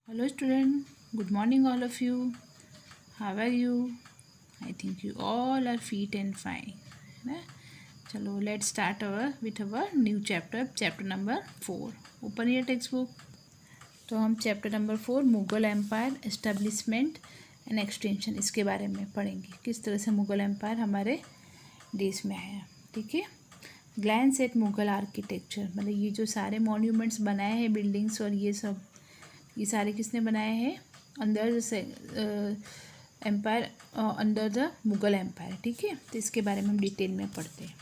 Hello student, good morning all of you. How are you? I think you all are fit and fine. है ना? चलो let's start our new chapter, chapter number 4. Open your textbook. तो हम chapter number 4 Mughal empire establishment and extension इसके बारे में पढ़ेंगे, किस तरह से मुगल एम्पायर हमारे देश में आया। ठीक है, ग्लैंस एट मुगल आर्किटेक्चर, मतलब ये जो सारे मॉन्यूमेंट्स बनाए हैं, बिल्डिंग्स और ये सब, ये सारे किसने बनाए हैं? Under the empire, under the Mughal empire. ठीक है, तो इसके बारे में हम डिटेल में पढ़ते हैं।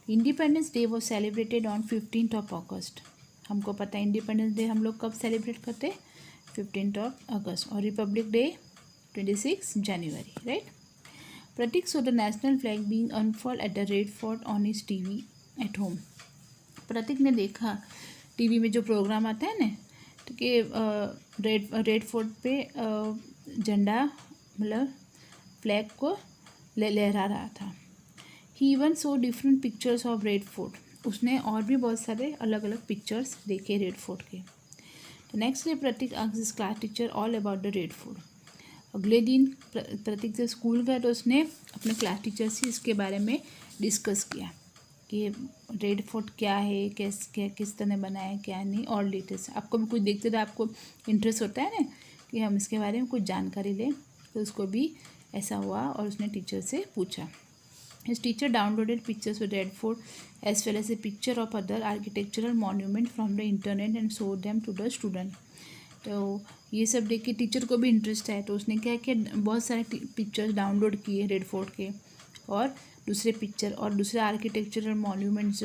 Independence day was celebrated on 15 अगस्त। हमको पता है इंडिपेंडेंस डे हम लोग कब सेलिब्रेट करते हैं? 15 अगस्त। और रिपब्लिक डे 26 जनवरी, right. Prateek so the national flag being unfurled at the Red Fort on his TV at home. Prateek ने देखा टीवी में जो प्रोग्राम आता है ना, तो कि रेड फोर्ट पे झंडा, मतलब फ्लैग को लहरा रहा था। He even saw different pictures of Red Fort, उसने और भी बहुत सारे अलग अलग पिक्चर्स देखे रेड फोर्ट के। तो next day Prateek asked his class teacher all about the Red Fort. अगले दिन प्रतीक जब स्कूल गया तो उसने अपने क्लास टीचर से इसके बारे में डिस्कस किया कि रेड फोर्ट क्या है, किस तरह बनाया है, क्या नहीं, और डिटेल्स। आपको भी कुछ देखते तो आपको इंटरेस्ट होता है ना कि हम इसके बारे में कुछ जानकारी लें, तो उसको भी ऐसा हुआ और उसने टीचर से पूछा। His teacher downloaded pictures of Red Fort as well as a picture of other architectural monument from the internet and showed them to the student. तो ये सब देख के टीचर को भी इंटरेस्ट है, तो उसने क्या किया, बहुत सारे पिक्चर्स डाउनलोड किए रेड फोर्ट के और दूसरे पिक्चर और दूसरे आर्किटेक्चरल मॉन्यूमेंट्स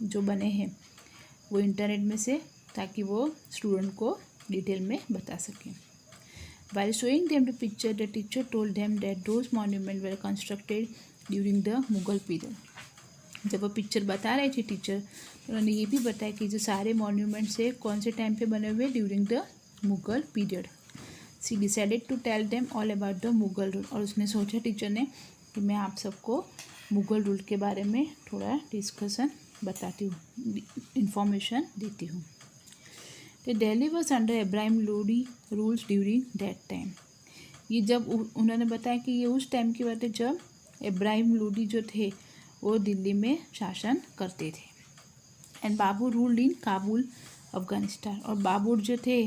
जो बने हैं वो इंटरनेट में से, ताकि वो स्टूडेंट को डिटेल में बता सकें। While showing them the picture, the teacher told them that those monuments were constructed during the Mughal period. जब वो पिक्चर बता रहे थे टीचर, तो उन्होंने ये भी बताया कि जो सारे मॉन्यूमेंट्स है कौन से टाइम पे बने हुए, during the Mughal period. She decided to tell them all about the Mughal rule, और उसने सोचा टीचर ने कि मैं आप सबको मुगल रूल के बारे में थोड़ा डिस्कशन बताती हूँ, इंफॉर्मेशन देती हूँ। The Delhi was under Ibrahim Lodi rules during that time. ये जब उन्होंने बताया कि ये उस टाइम की बात है जब इब्राहिम लोदी जो थे वो दिल्ली में शासन करते थे। And Babur ruled in Kabul Afghanistan, और बाबर जो थे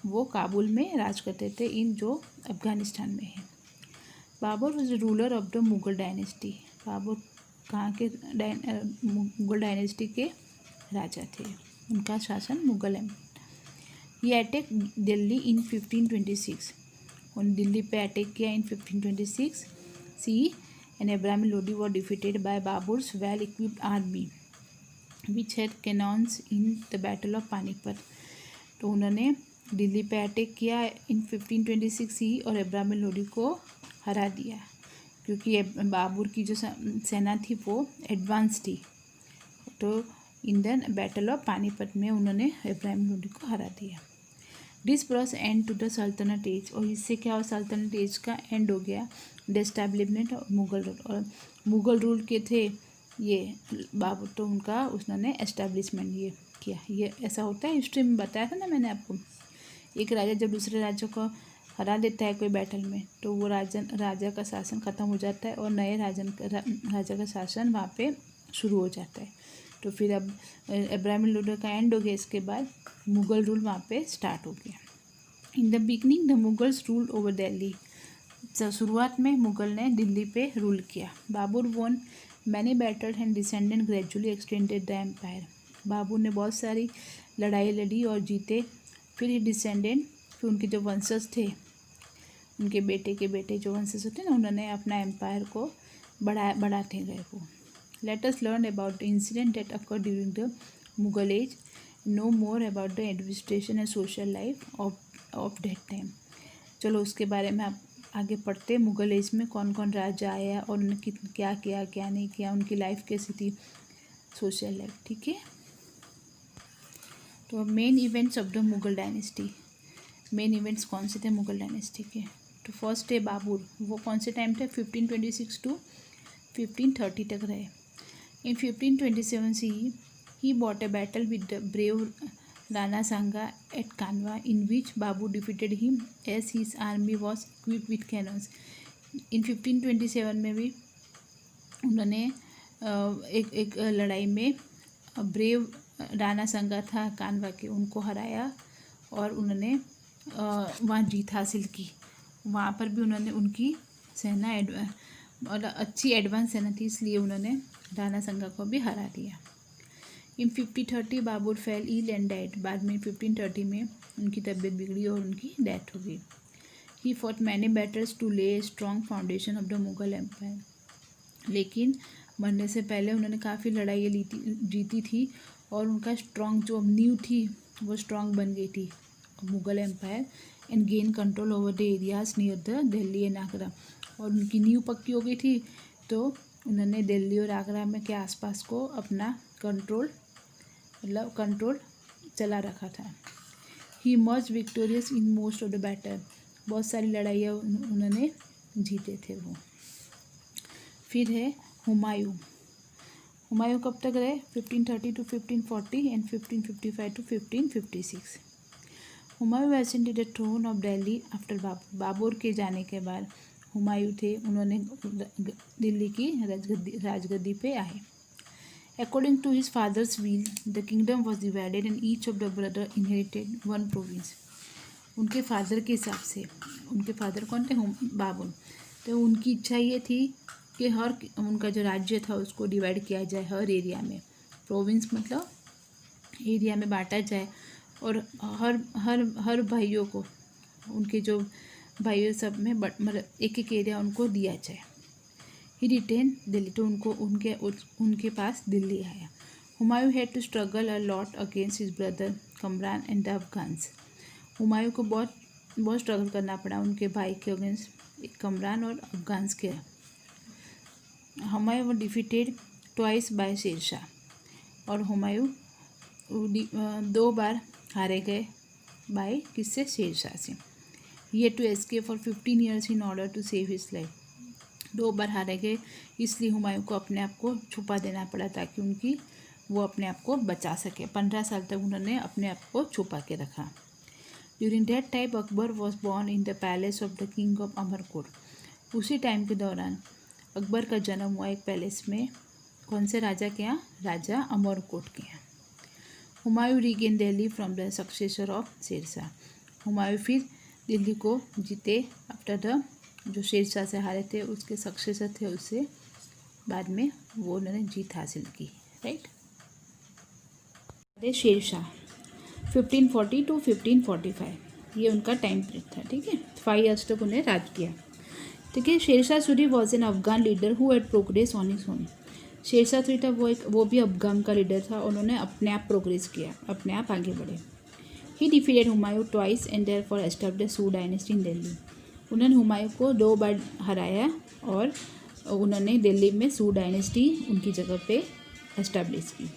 वो काबुल में राज करते थे, इन जो अफ़गानिस्तान में है। Babur was ruler of the Mughal dynasty. Babur कहाँ के मुगल डायनेस्टी के राजा थे, उनका शासन मुगल है। ये अटैक दिल्ली इन 1526, उन दिल्ली पे अटैक किया in 1526। See and Ibrahim Lodi were defeated by Babur's well equipped army which had cannons in the battle of Panipat. तो उन्होंने दिल्ली पे अटैक किया इन 1526 सी और इब्राहिम लोदी को हरा दिया, क्योंकि बाबर की जो सेना थी वो एडवांस थी। तो in the battle of Panipat में उन्होंने इब्राहिम लोदी को हरा दिया। This brought end to the sultanate age, और इससे क्या हो, सल्तनत एज का एंड हो गया। The establishment of Mughal rule, और मुगल रूल के थे ये बाबर, तो उनका उन्होंने एस्टैब्लिशमेंट ये किया। ये ऐसा होता है, हिस्ट्री में बताया था ना मैंने आपको, एक राजा जब दूसरे राज्य को हरा देता है कोई बैटल में, तो वो राजा का शासन ख़त्म हो जाता है और नए राजा का शासन वहाँ पे शुरू हो जाता है। तो फिर अब इब्राहिम लोदी का एंड हो गया, इसके बाद मुग़ल रूल वहाँ पे स्टार्ट हो गया। In the beginning the Mughals rule over Delhi, शुरुआत में मुग़ल ने दिल्ली पे रूल किया। Babur won many battle and descendant gradually extended the empire. Babur ने बहुत सारी लड़ाई लड़ी और जीते। फिर डिसेंडेंट, फिर उनके जो वंशज थे, उनके बेटे के बेटे जो वंशज होते हैं ना, उन्होंने अपना एम्पायर को बढ़ाते गए वो। Let us learn about the incident that occurred during the Mughal age, know more about the administration and social life of that time. चलो उसके बारे में आप आगे पढ़ते हैं। मुग़ल एज में कौन कौन राजा आया और उन्होंने क्या किया क्या नहीं किया, उनकी लाइफ कैसी थी, सोशल लाइफ। ठीक है, तो main events of the Mughal dynasty, main events कौन से थे मुग़ल डायनेस्टी के? तो फर्स्ट है बाबर, वो कौन से टाइम थे? 1526 टू 1530 तक रहे। In 1527 CE, he bought a battle with the brave Rana Sanga at Kanwa, in which Babu defeated him as his army was equipped with cannons. In 1527 में भी उन्होंने एक लड़ाई में ब्रेव राणा संगा था कानवा के, उनको हराया और उन्होंने वहाँ जीत हासिल की। वहाँ पर भी उन्होंने उनकी सेना और अच्छी एडवांस सेना थी, इसलिए उन्होंने राणा संगा को भी हरा दिया। In 1530 Babur fell ill and dead. बाद में 1530 में उनकी तबीयत बिगड़ी और उनकी डेथ हो गई। He fought many battles to lay strong foundation of the Mughal empire. लेकिन मरने से पहले उन्होंने काफ़ी लड़ाइयाँ जीती थी और उनका स्ट्रॉन्ग जो नींव थी वो स्ट्रॉन्ग बन गई थी Mughal empire. And gain control over the areas near the Delhi and Agra. और उनकी नींव पक्की हो गई थी तो उन्होंने दिल्ली और आगरा में के आसपास को अपना कंट्रोल चला रखा था। He much victorious in most of the battle. बहुत सारी लड़ाइयाँ उन्होंने जीते थे वो। फिर है हुमायूं। हुमायूं कब तक रहे? 1530 to 1540 and 1555 to 1556। Humayun ascended the throne of Delhi after Babur. Babur के जाने के बाद हुमायूं थे, उन्होंने दिल्ली की राजगद्दी पे आए। According to his father's will the kingdom was divided and each of the brother inherited one province. उनके फादर के हिसाब से, उनके फादर कौन थे? बाबर। तो उनकी इच्छा ये थी कि हर उनका जो राज्य था उसको डिवाइड किया जाए हर एरिया में। प्रोविंस मतलब एरिया में बांटा जाए और हर भाइयों को, उनके जो भाइयों सब में मतलब एक एक एरिया उनको दिया जाए। ही रिटेन दिल्ली, तो उनके पास दिल्ली आया। Humayun had to struggle a lot against his brother Kamran and the Afghans. Humayun को बहुत स्ट्रगल करना पड़ा उनके भाई के अगेंस्ट, कमरान और अफगान्स के। Humayun were defeated twice by Sher Shah. और हुमायूं 2 बार हारे गए बाय किससे? शेरशाह से। He had to escape for 15 years in order to save his life. 2 बार हारे गए, इसलिए हुमायूं को अपने आप को छुपा देना पड़ा ताकि वो अपने आप को बचा सके। 15 साल तक उन्होंने अपने आप को छुपा के रखा। During that time Akbar was born in the palace of the king of Amarkot. उसी टाइम के दौरान अकबर का जन्म हुआ एक पैलेस में। कौन से राजा के यहाँ? राजा अमरकोट के यहाँ। Humayun regain Delhi from the successor of Sher Shah. Humayun फिर दिल्ली को जीते आफ्टर द, जो शेरशाह से हारे थे उसके सक्सेसर थे, उससे बाद में वो उन्होंने जीत हासिल की। राइट। शेरशाह 1540 to 1545 ये उनका टाइम पीरियड था। ठीक है, 5 years तक उन्हें राज किया। ठीक है। Sher Shah Suri was an Afghan leader who had progress on his own. Sher Shah Suri था वो भी अफगान का लीडर था, उन्होंने अपने आप प्रोग्रेस किया, अपने आप आगे बढ़े। He defeated Humayun twice and therefore established Sur dynasty in Delhi. उन्होंने हुमायूं को 2 बार हराया और उन्होंने दिल्ली में सू डायनेस्टी उनकी जगह पे एस्टैब्लिश की।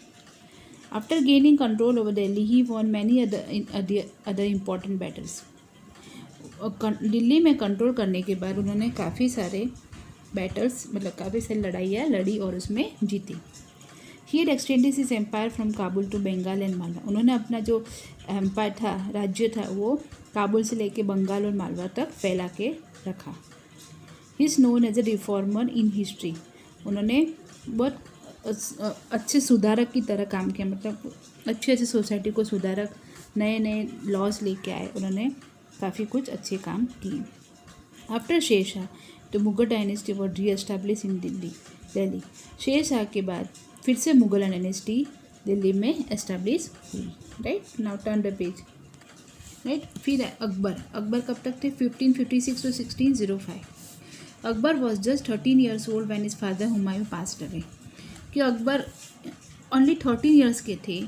After gaining control over Delhi he won many other important battles. Delhi में कंट्रोल करने के बाद उन्होंने काफ़ी सारे बैटल्स मतलब काफ़ी सारी लड़ाइयाँ लड़ी और उसमें जीती। He had extended his empire from Kabul to Bengal and Malwa. उन्होंने अपना जो एम्पायर था, राज्य था, वो काबुल से लेके बंगाल और मालवा तक फैला के रखा। He is known as a reformer in history. उन्होंने बहुत अच्छे सुधारक की तरह काम किया, मतलब अच्छे सोसाइटी को सुधारक, नए नए लॉज लेके आए, उन्होंने काफ़ी कुछ अच्छे काम किए। After Sher Shah the Mughal dynasty was reestablish in Delhi. Sher Shah के बाद फिर से मुगल डायनेस्टी दिल्ली में एस्टैब्लिश हुई। Right. Now turn the page. Right. फिर अकबर कब तक थे? 1556 to 1605। Akbar was just 13 years old when his father Humayun passed away. कि अकबर ओनली 13 years के थे,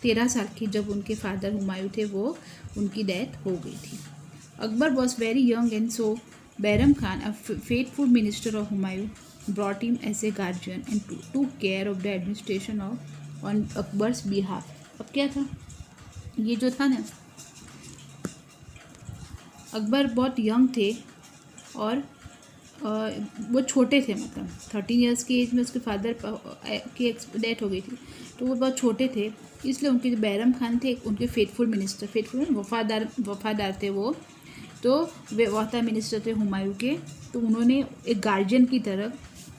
13 साल के, जब उनके फादर हुमायूं थे वो उनकी डेथ हो गई थी। Akbar was very young and so Bairam Khan, a faithful minister of Humayun, brought him as a guardian and to care of the administration of on Akbar's behalf. अब क्या था, ये जो था ना, अकबर बहुत यंग थे और वो छोटे थे, मतलब 13 years की एज में उसके फादर की डेथ हो गई थी, तो वो बहुत छोटे थे, इसलिए उनके जो बैरम खान थे उनके फेथफुल मिनिस्टर, फेथफुल वफादार थे वो, तो वे वफादार मिनिस्टर थे हुमायूं के। तो उन्होंने एक गार्जियन की तरह,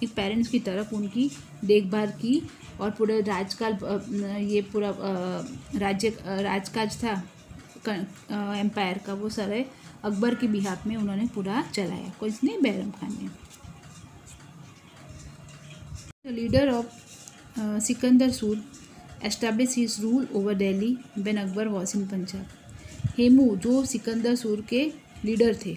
एक पेरेंट्स की तरफ उनकी देखभाल की और पूरे राजकाल ये पूरा राजकाज था एम्पायर का, वो सारे अकबर के बिहाफ में उन्होंने पूरा चलाया। को इसने बैरम खान ने। द लीडर ऑफ सिकंदर सूर establish his rule over Delhi when Akbar was in Punjab. Hemu जो सिकंदर सूर के लीडर थे,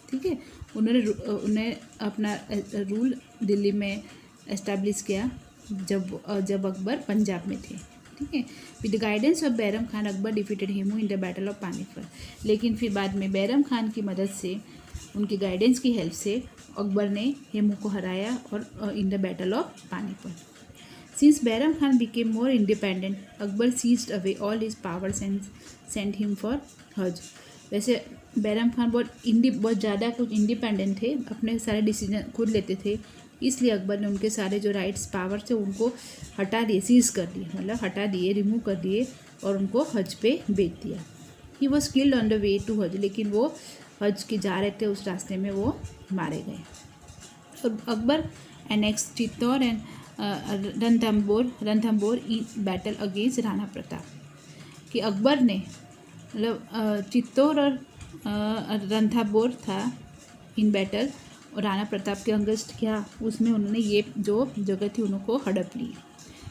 ठीक है, उन्हें अपना रूल दिल्ली में एस्टैब्लिश किया जब अकबर पंजाब में थे, ठीक है। With the guidance of Bairam Khan Akbar defeated Hemu in the battle of Panipat. लेकिन फिर बाद में बैरम खान की मदद से, उनकी गाइडेंस की हेल्प से अकबर ने हेमू को हराया और in the battle of Panipat. Since Bairam Khan became more independent, Akbar seized away all his powers and sent him for Hajj. वैसे बैरम खान बहुत ज़्यादा कुछ इंडिपेंडेंट थे, अपने सारे डिसीजन खुद लेते थे, इसलिए अकबर ने उनके सारे जो राइट्स पावर थे उनको हटा दिए, सीज कर दिए, मतलब हटा दिए, रिमूव कर दिए और उनको हज पे भेज दिया। He was killed on the way to Hajj, लेकिन वो हज के जा रहे थे उस रास्ते में वो मारे गए। और Akbar annex Chittor and Ranthambore in battle against Rana Pratap. कि अकबर ने मतलब चित्तौड़ और रणथंबोर था इन बैटल, और राणा प्रताप के अगेंस्ट क्या, उसमें उन्होंने ये जो जगह थी उनको हड़प ली।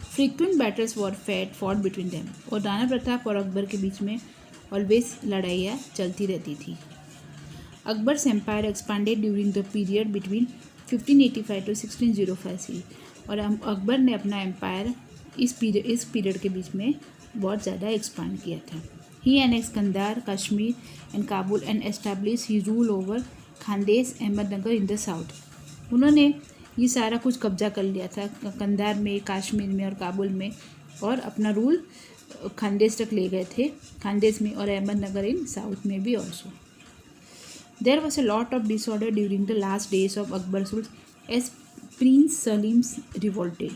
फ्रीक्वेंट बैटल्स वर फॉट बिटवीन देम, और राणा प्रताप और अकबर के बीच में ऑलवेज लड़ाइयाँ चलती रहती थी। Akbar's empire expanded during the period between 1585 to 1605 C, और अकबर ने अपना एम्पायर इस पीरियड के बीच में बहुत ज़्यादा एक्सपांड किया था। He annex Kandahar, Kashmir and Kabul and establish he rule over Khandesh, Ahmednagar in the south. उन्होंने ये सारा कुछ कब्जा कर लिया था कंधार में, कश्मीर में और काबुल में, और अपना रूल खानदेश तक ले गए थे, खानदेश में और अहमदनगर इन साउथ में भी also. There was a lot of disorder during the last days of Akbar's rule as prince Salim revolted.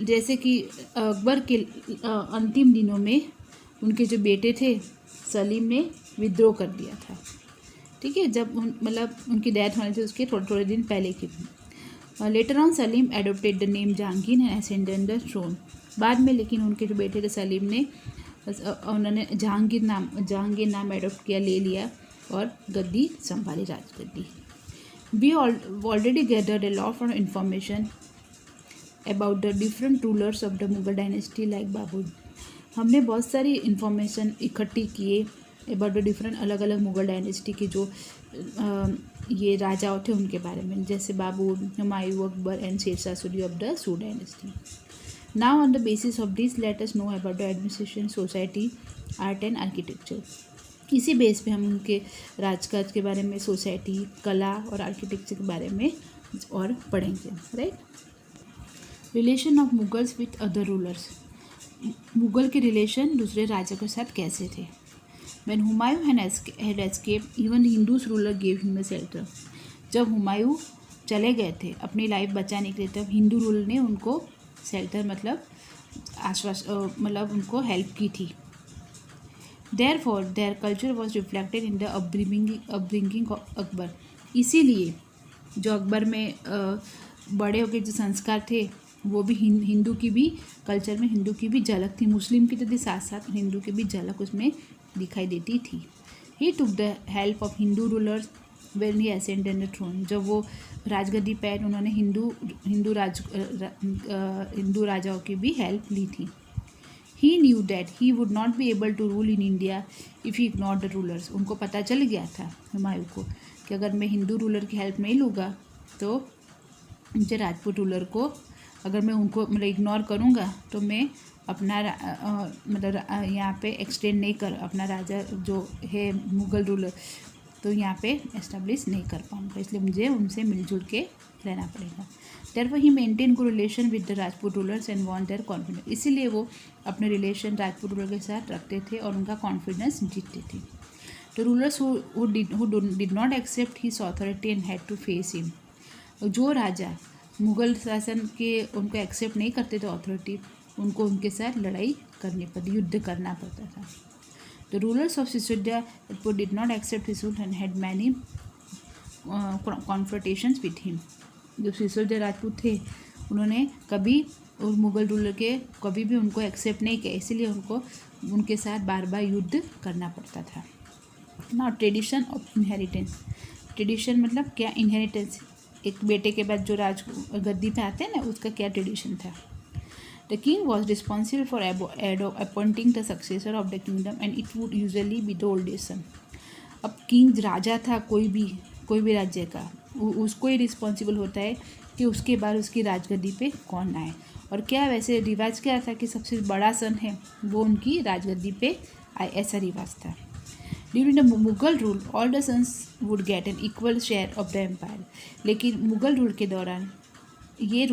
जैसे कि अकबर के अंतिम दिनों में उनके जो बेटे थे सलीम ने विद्रोह कर दिया था, ठीक है, जब मतलब उनकी डेथ होने थी उसके थोड़े दिन पहले की। Later on Salim adopted the name Jahangir and ascended the throne. बाद में लेकिन उनके जो बेटे थे सलीम ने, उन्होंने जहांगीर नाम एडोप्ट किया, ले लिया और गद्दी संभाली, राजगद्दी। We already gathered a lot of information about the different rulers of the Mughal dynasty like Babur. हमने बहुत सारी इंफॉर्मेशन इकट्ठी किए अबाउट द डिफरेंट अलग अलग मुगल डायनेस्टी के जो ये राजाओं थे उनके बारे में, जैसे Babur, Humayun, Akbar and Sher Shah Suri of the Sur dynasty. Now on the basis of this let us know about the administration, society, art and architecture. इसी बेस पे हम उनके राजकाज के बारे में, सोसाइटी, कला और आर्किटेक्चर के बारे में और पढ़ेंगे, right. Relation of Mughals with other rulers. Mughal के रिलेशन दूसरे राज्यों के साथ कैसे थे। When Humayun had escaped, even the Hindus ruler gave him a shelter. जब हुमायूं चले गए थे अपनी लाइफ बचाने के लिए, तब हिंदू रूलर ने उनको शेल्टर मतलब आश्वास मतलब उनको हेल्प की थी। Therefore, their culture was reflected in the upbringing of Akbar. इसीलिए जो अकबर में बड़े होकर जो संस्कार थे वो भी हिंदू की भी कल्चर में हिंदू की भी झलक थी, मुस्लिम की तो थी, साथ साथ हिंदू की भी झलक उसमें दिखाई देती थी। He took the help of Hindu rulers when he ascended the throne. जब वो राजगद्दी पर उन्होंने हिंदू राजाओं की भी हेल्प ली थी। He knew that he would not be able to rule in India if he ignore the rulers. उनको पता चल गया था हुमायूं को कि अगर मैं हिंदू रूलर की हेल्प नहीं लूँगा तो मुझे राजपूत रूलर को, अगर मैं उनको मतलब इग्नोर करूँगा तो मैं अपना मतलब यहाँ पे एक्सटेंड नहीं कर, अपना राजा जो है मुग़ल रूलर तो यहाँ पे एस्टेब्लिश नहीं कर पाऊँगा, इसलिए मुझे उनसे मिलजुल के रहना पड़ेगा। Therefore he maintained good relation with the Rajput rulers and won their confidence। इसीलिए वो अपने रिलेशन राजपूत रूलर के साथ रखते थे और उनका कॉन्फिडेंस जीतते थे। The rulers who did not accept his authority and had to face him। जो राजा मुग़ल शासन के उनको एक्सेप्ट नहीं करते थे अथॉरिटी, उनको उनके साथ लड़ाई करनी पड़ती, युद्ध करना पड़ता था। The rulers of Sisodia did not accept his rule and had many confrontations with him. जो सिसोदिया राजपूत थे उन्होंने कभी मुग़ल रूलर के कभी भी उनको एक्सेप्ट नहीं किया, इसीलिए उनको उनके साथ बार बार युद्ध करना पड़ता था। Now tradition of inheritance. Tradition मतलब क्या? इनहेरिटेंस, एक बेटे के बाद जो राज गद्दी पे आते हैं ना, उसका क्या ट्रेडिशन था। The king was responsible for appointing the successor of the kingdom and it would usually be the oldest son. अब किंग राजा था, कोई भी राज्य का, उसको ही रिस्पॉन्सिबल होता है कि उसके बाद उसकी राजगद्दी पे कौन आए। और क्या वैसे रिवाज क्या था कि सबसे बड़ा सन है वो उनकी राजगद्दी पे आए, ऐसा रिवाज था। During the Mughal rule all the sons would get an equal share of the empire. लेकिन मुगल रूल के दौरान ये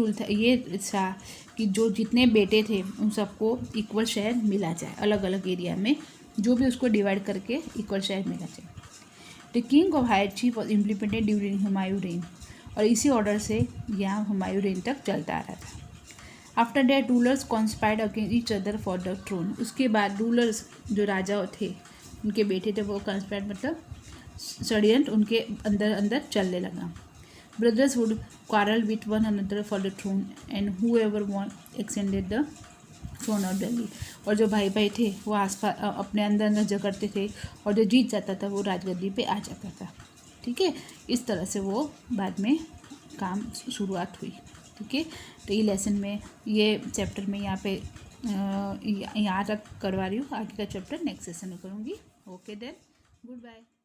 था कि जो जितने बेटे थे उन सबको इक्वल शेयर मिला जाए, अलग अलग एरिया में जो भी उसको डिवाइड करके इक्वल शेयर मिला जाए। The king of hierarchy was implemented during Humayun reign. और इसी ऑर्डर से यहाँ हुमायूं रेन तक चलता आ रहा था। After that rulers conspired against each other for the throne. उसके बाद रूलर्स जो राजा थे उनके बेटे थे वो कॉन्स्पायर्ड मतलब षड्यंत्र उनके अंदर चलने लगा। Brothers would quarrel with one another for the throne and whoever won extended the throne of Delhi। और जो भाई भाई थे वो आसपास अपने अंदर झगड़ते थे और जो जीत जाता था वो राजगद्दी पे आ जाता था। ठीक है, इस तरह से वो बाद में काम शुरुआत हुई। ठीक है, तो ये लेसन में ये चैप्टर में यहाँ तक करवा रही हूँ, आगे का चैप्टर नेक्स्ट सेशन में करूँगी। Okay then, good bye.